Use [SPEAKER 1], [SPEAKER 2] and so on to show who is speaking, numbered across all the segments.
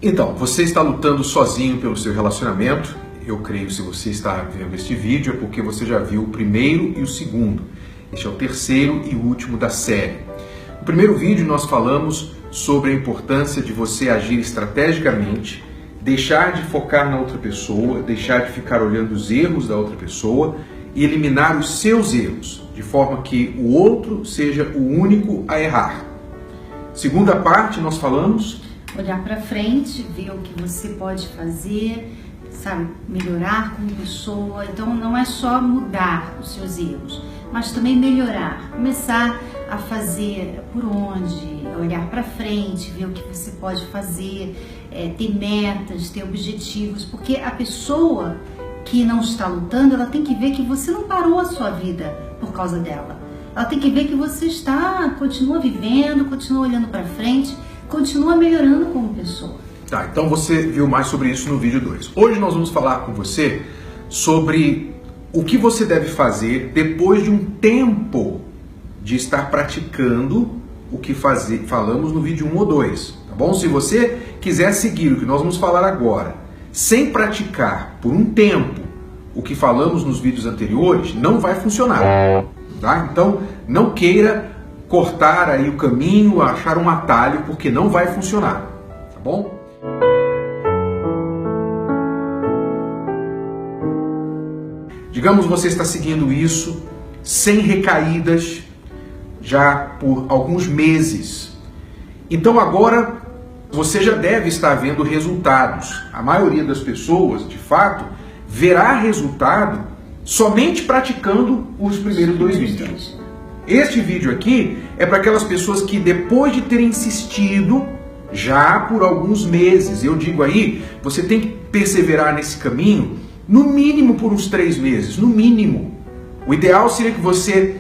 [SPEAKER 1] Então, você está lutando sozinho pelo seu relacionamento. Eu creio que se você está vendo este vídeo é porque você já viu o primeiro e o segundo. Este é o terceiro e último da série. No primeiro vídeo nós falamos sobre a importância de você agir estrategicamente, deixar de focar na outra pessoa, deixar de ficar olhando os erros da outra pessoa e eliminar os seus erros, de forma que o outro seja o único a errar. Segunda parte, nós falamos...
[SPEAKER 2] olhar para frente, ver o que você pode fazer, sabe, melhorar como pessoa. Então não é só mudar os seus erros, mas também melhorar, começar a fazer por onde, olhar para frente, ver o que você pode fazer, ter metas, ter objetivos, porque a pessoa que não está lutando, ela tem que ver que você não parou a sua vida por causa dela. Ela tem que ver que você continua vivendo, continua olhando para frente, continua melhorando como pessoa.
[SPEAKER 1] Tá, então você viu mais sobre isso no vídeo 2. Hoje nós vamos falar com você sobre o que você deve fazer depois de um tempo de estar praticando o que falamos no vídeo 1 ou 2, tá bom? Se você quiser seguir o que nós vamos falar agora, sem praticar por um tempo o que falamos nos vídeos anteriores, não vai funcionar, tá? Então, não queira cortar aí o caminho, achar um atalho, porque não vai funcionar, tá bom? Digamos que você está seguindo isso sem recaídas já por alguns meses. Então agora você já deve estar vendo resultados. A maioria das pessoas, de fato, verá resultado somente praticando os primeiros 2 vídeos. Este vídeo aqui é para aquelas pessoas que depois de terem insistido já por alguns meses, eu digo aí, você tem que perseverar nesse caminho no mínimo por uns 3 meses, no mínimo. O ideal seria que você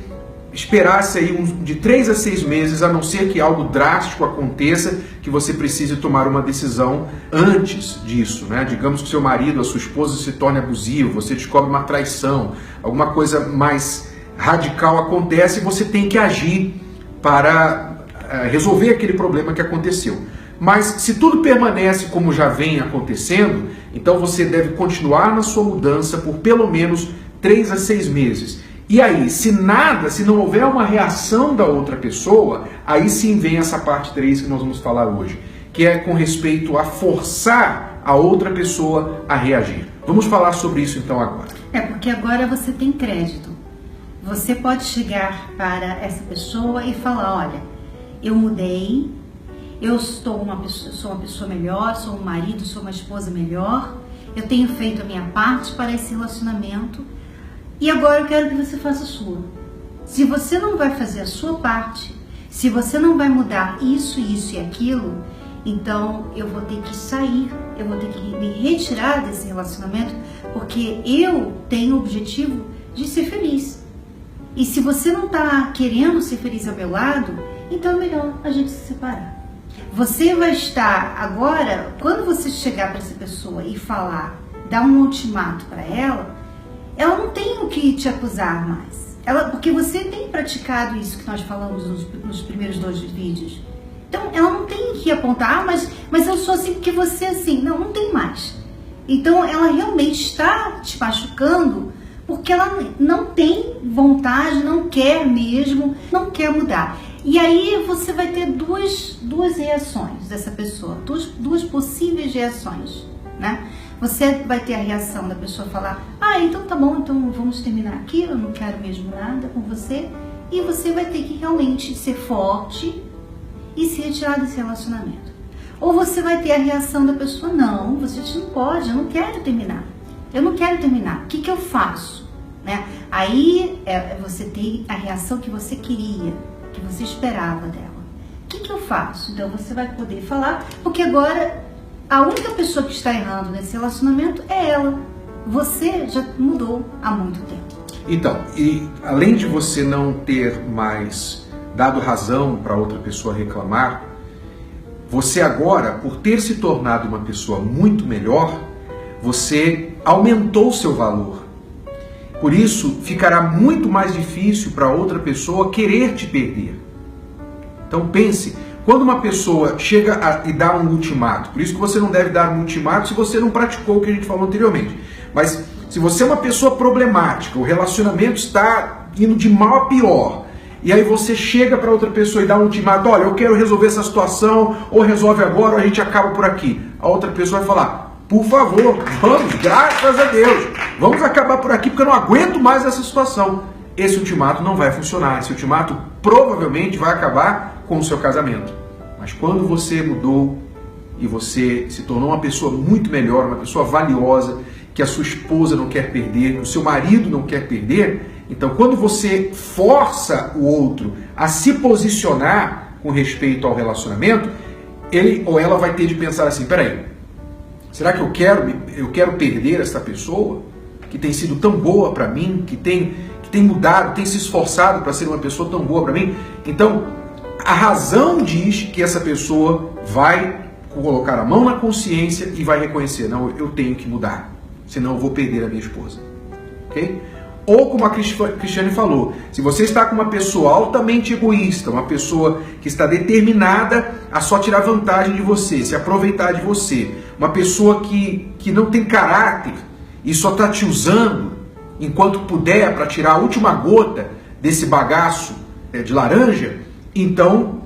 [SPEAKER 1] esperasse aí de 3 a 6 meses, a não ser que algo drástico aconteça, que você precise tomar uma decisão antes disso, né? Digamos que seu marido, a sua esposa se torne abusivo, você descobre uma traição, alguma coisa mais radical acontece e você tem que agir para resolver aquele problema que aconteceu. Mas se tudo permanece como já vem acontecendo, então você deve continuar na sua mudança por pelo menos 3 a 6 meses. E aí, se não houver uma reação da outra pessoa, aí sim vem essa parte 3 que nós vamos falar hoje, que é com respeito a forçar a outra pessoa a reagir. Vamos falar sobre isso então agora.
[SPEAKER 2] Porque agora você tem crédito. Você pode chegar para essa pessoa e falar, olha, eu mudei, eu sou uma pessoa melhor, sou um marido, sou uma esposa melhor, eu tenho feito a minha parte para esse relacionamento e agora eu quero que você faça a sua. Se você não vai fazer a sua parte, se você não vai mudar isso e aquilo, então eu vou ter que sair, eu vou ter que me retirar desse relacionamento, porque eu tenho o objetivo de ser feliz. E se você não está querendo ser feliz ao meu lado, então é melhor a gente se separar. Você vai estar agora, quando você chegar para essa pessoa e falar, dar um ultimato para ela não tem o que te acusar mais. Porque você tem praticado isso que nós falamos nos primeiros 2 vídeos. Então ela não tem que apontar, mas eu sou assim porque você é assim. Não tem mais. Então ela realmente está te machucando porque ela não tem vontade, não quer mesmo, não quer mudar. E aí você vai ter duas reações dessa pessoa, duas possíveis reações, né? Você vai ter a reação da pessoa falar, então tá bom, então vamos terminar aqui, eu não quero mesmo nada com você. E você vai ter que realmente ser forte e se retirar desse relacionamento. Ou você vai ter a reação da pessoa, não, você não pode, eu não quero terminar. Eu não quero terminar, o que eu faço? Né? Aí você tem a reação que você queria, que você esperava dela. O que eu faço? Então você vai poder falar, porque agora a única pessoa que está errando nesse relacionamento é ela. Você já mudou há muito tempo.
[SPEAKER 1] Então, e além de você não ter mais dado razão para outra pessoa reclamar, você agora, por ter se tornado uma pessoa muito melhor, você aumentou o seu valor. Por isso, ficará muito mais difícil para outra pessoa querer te perder. Então pense, quando uma pessoa chega e dá um ultimato, por isso que você não deve dar um ultimato se você não praticou o que a gente falou anteriormente, mas se você é uma pessoa problemática, o relacionamento está indo de mal a pior, e aí você chega para outra pessoa e dá um ultimato, olha, eu quero resolver essa situação, ou resolve agora ou a gente acaba por aqui. A outra pessoa vai falar, por favor, vamos, graças a Deus, vamos acabar por aqui porque eu não aguento mais essa situação. Esse ultimato não vai funcionar, esse ultimato provavelmente vai acabar com o seu casamento. Mas quando você mudou e você se tornou uma pessoa muito melhor, uma pessoa valiosa, que a sua esposa não quer perder, que o seu marido não quer perder, então quando você força o outro a se posicionar com respeito ao relacionamento, ele ou ela vai ter de pensar assim, peraí, será que eu quero perder essa pessoa que tem sido tão boa para mim, que tem mudado, tem se esforçado para ser uma pessoa tão boa para mim? Então, a razão diz que essa pessoa vai colocar a mão na consciência e vai reconhecer, não, eu tenho que mudar, senão eu vou perder a minha esposa. Ok? Ou como a Cristiane falou, se você está com uma pessoa altamente egoísta, uma pessoa que está determinada a só tirar vantagem de você, se aproveitar de você, uma pessoa que não tem caráter e só está te usando enquanto puder para tirar a última gota desse bagaço de laranja, então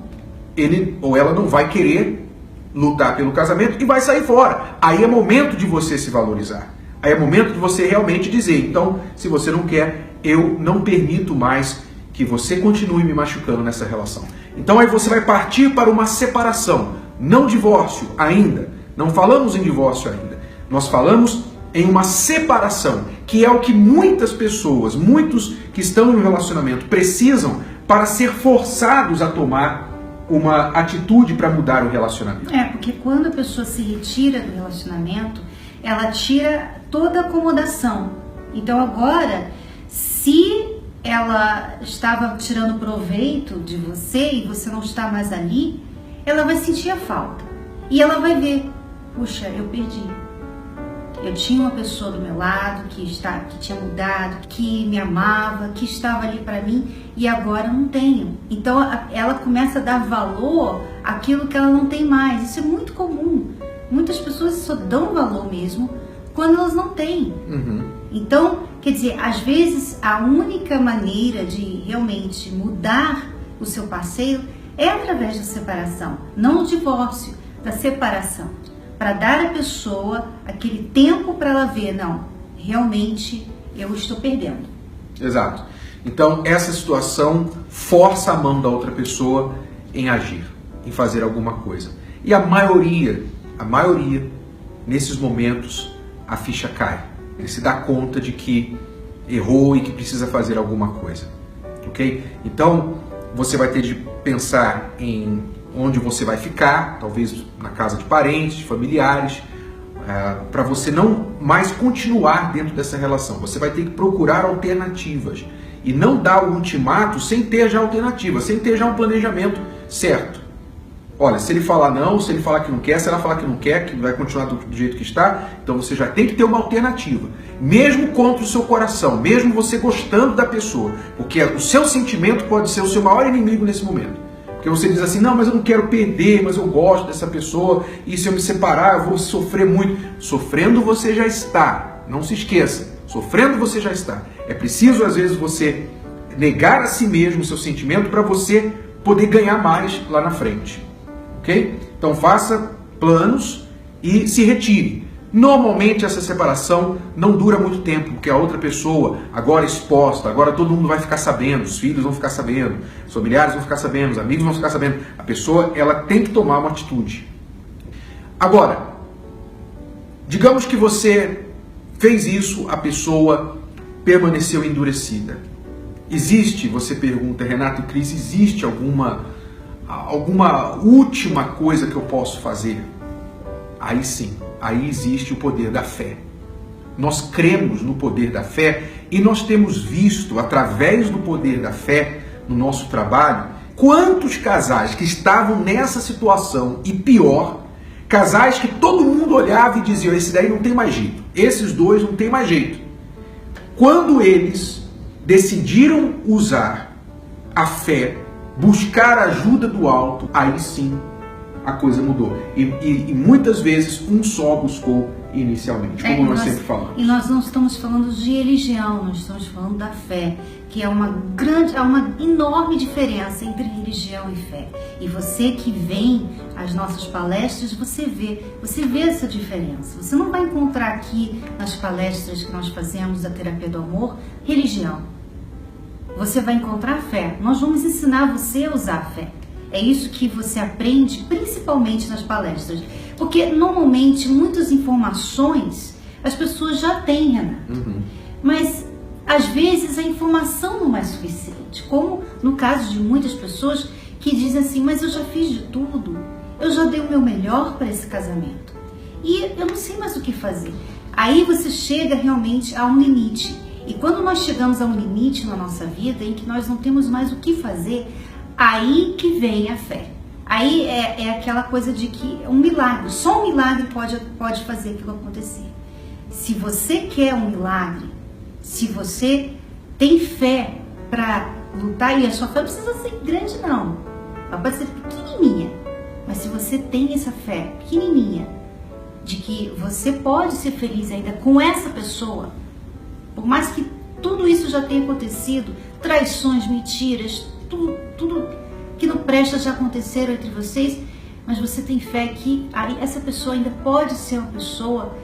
[SPEAKER 1] ele ou ela não vai querer lutar pelo casamento e vai sair fora. Aí é momento de você se valorizar. Aí é momento de você realmente dizer, então, se você não quer, eu não permito mais que você continue me machucando nessa relação. Então aí você vai partir para uma separação, não divórcio ainda. Não falamos em divórcio ainda. Nós falamos em uma separação, que é o que muitas pessoas, muitos que estão no relacionamento precisam para ser forçados a tomar uma atitude para mudar o relacionamento.
[SPEAKER 2] Porque quando a pessoa se retira do relacionamento, ela tira toda a acomodação. Então agora, se ela estava tirando proveito de você e você não está mais ali, ela vai sentir a falta. E ela vai ver, puxa, eu perdi. Eu tinha uma pessoa do meu lado que tinha mudado, que me amava, que estava ali para mim e agora não tenho. Então ela começa a dar valor àquilo que ela não tem mais. Isso é muito comum. Muitas pessoas só dão valor mesmo quando elas não têm. Então, quer dizer, às vezes a única maneira de realmente mudar o seu parceiro é através da separação, não do divórcio, da separação. Para dar à pessoa aquele tempo para ela ver, não, realmente eu estou perdendo.
[SPEAKER 1] Exato. Então, essa situação força a mão da outra pessoa em agir, em fazer alguma coisa. E a maioria, nesses momentos, a ficha cai. Ele se dá conta de que errou e que precisa fazer alguma coisa. Ok? Então, você vai ter de pensar em onde você vai ficar, talvez na casa de parentes, de familiares, para você não mais continuar dentro dessa relação. Você vai ter que procurar alternativas e não dar o ultimato sem ter já alternativa, sem ter já um planejamento certo. Olha, se ele falar não, se ele falar que não quer, se ela falar que não quer, que vai continuar do jeito que está, então você já tem que ter uma alternativa. Mesmo contra o seu coração, mesmo você gostando da pessoa, porque o seu sentimento pode ser o seu maior inimigo nesse momento. Porque você diz assim, não, mas eu não quero perder, mas eu gosto dessa pessoa, e se eu me separar eu vou sofrer muito. Sofrendo você já está, não se esqueça, sofrendo você já está. É preciso às vezes você negar a si mesmo o seu sentimento para você poder ganhar mais lá na frente. Ok? Então faça planos e se retire. Normalmente essa separação não dura muito tempo, porque a outra pessoa, agora exposta, agora todo mundo vai ficar sabendo, os filhos vão ficar sabendo, os familiares vão ficar sabendo, os amigos vão ficar sabendo. A pessoa, ela tem que tomar uma atitude. Agora, digamos que você fez isso, a pessoa permaneceu endurecida. Existe, você pergunta, Renato e Cris, existe alguma última coisa que eu posso fazer? Aí sim, aí existe o poder da fé. Nós cremos no poder da fé e nós temos visto, através do poder da fé, no nosso trabalho, quantos casais que estavam nessa situação e pior, casais que todo mundo olhava e dizia, esse daí não tem mais jeito, esses dois não tem mais jeito. Quando eles decidiram usar a fé, buscar ajuda do alto, aí sim a coisa mudou. E muitas vezes um só buscou inicialmente, como nós sempre falamos.
[SPEAKER 2] E nós não estamos falando de religião, nós estamos falando da fé, que há uma enorme diferença entre religião e fé. E você que vem às nossas palestras, você vê essa diferença. Você não vai encontrar aqui nas palestras que nós fazemos da terapia do amor, religião. Você vai encontrar fé. Nós vamos ensinar você a usar a fé. É isso que você aprende principalmente nas palestras. Porque normalmente muitas informações as pessoas já têm, Renato. Mas às vezes a informação não é suficiente. Como no caso de muitas pessoas que dizem assim, mas eu já fiz de tudo. Eu já dei o meu melhor para esse casamento. E eu não sei mais o que fazer. Aí você chega realmente a um limite. E quando nós chegamos a um limite na nossa vida em que nós não temos mais o que fazer, aí que vem a fé. Aí é aquela coisa de que um milagre, só um milagre pode fazer aquilo acontecer. Se você quer um milagre, se você tem fé para lutar, e a sua fé não precisa ser grande não, ela pode ser pequenininha, mas se você tem essa fé pequenininha, de que você pode ser feliz ainda com essa pessoa, por mais que tudo isso já tenha acontecido, traições, mentiras, tudo que não presta já aconteceram entre vocês, mas você tem fé que essa pessoa ainda pode ser uma pessoa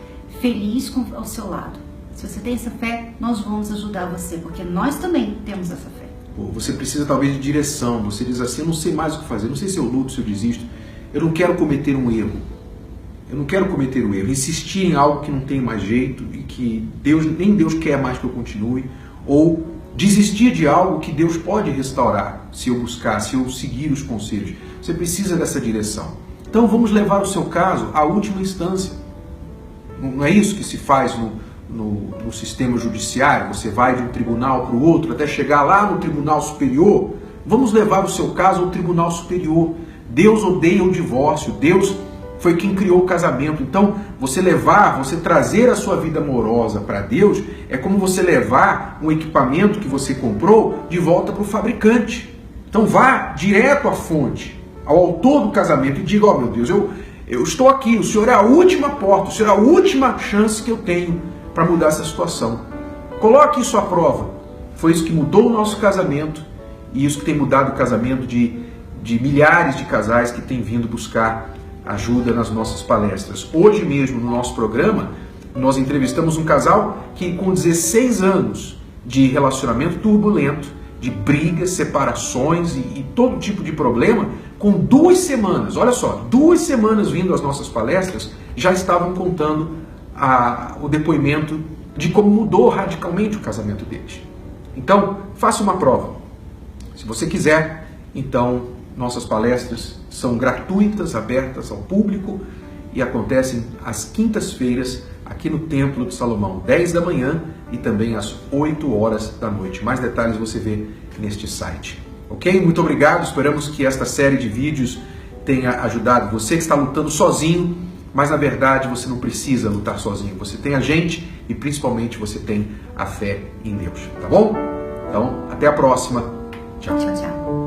[SPEAKER 2] feliz ao seu lado. Se você tem essa fé, nós vamos ajudar você, porque nós também temos essa fé.
[SPEAKER 1] Você precisa talvez de direção, você diz assim, eu não sei mais o que fazer, não sei se eu luto, se eu desisto, eu não quero cometer um erro. Eu não quero cometer um erro, insistir em algo que não tem mais jeito e que nem Deus quer mais que eu continue, ou desistir de algo que Deus pode restaurar, se eu buscar, se eu seguir os conselhos. Você precisa dessa direção. Então vamos levar o seu caso à última instância. Não é isso que se faz no sistema judiciário? Você vai de um tribunal para o outro até chegar lá no tribunal superior. Vamos levar o seu caso ao tribunal superior. Deus odeia o divórcio, Deus foi quem criou o casamento. Então, você trazer a sua vida amorosa para Deus é como você levar um equipamento que você comprou de volta para o fabricante. Então, vá direto à fonte, ao autor do casamento e diga, ó, meu Deus, eu estou aqui, o Senhor é a última porta, o Senhor é a última chance que eu tenho para mudar essa situação. Coloque isso à prova. Foi isso que mudou o nosso casamento e isso que tem mudado o casamento de milhares de casais que têm vindo buscar ajuda nas nossas palestras. Hoje mesmo, no nosso programa, nós entrevistamos um casal que com 16 anos de relacionamento turbulento, de brigas, separações e todo tipo de problema, com 2 semanas, olha só, 2 semanas vindo às nossas palestras, já estavam contando o depoimento de como mudou radicalmente o casamento deles. Então, faça uma prova. Se você quiser, então, nossas palestras são gratuitas, abertas ao público e acontecem às quintas-feiras aqui no Templo de Salomão, 10 da manhã e também às 8 horas da noite. Mais detalhes você vê neste site. Ok? Muito obrigado, esperamos que esta série de vídeos tenha ajudado você que está lutando sozinho, mas na verdade você não precisa lutar sozinho. Você tem a gente e principalmente você tem a fé em Deus, tá bom? Então, até a próxima. Tchau.
[SPEAKER 2] Tchau, tchau.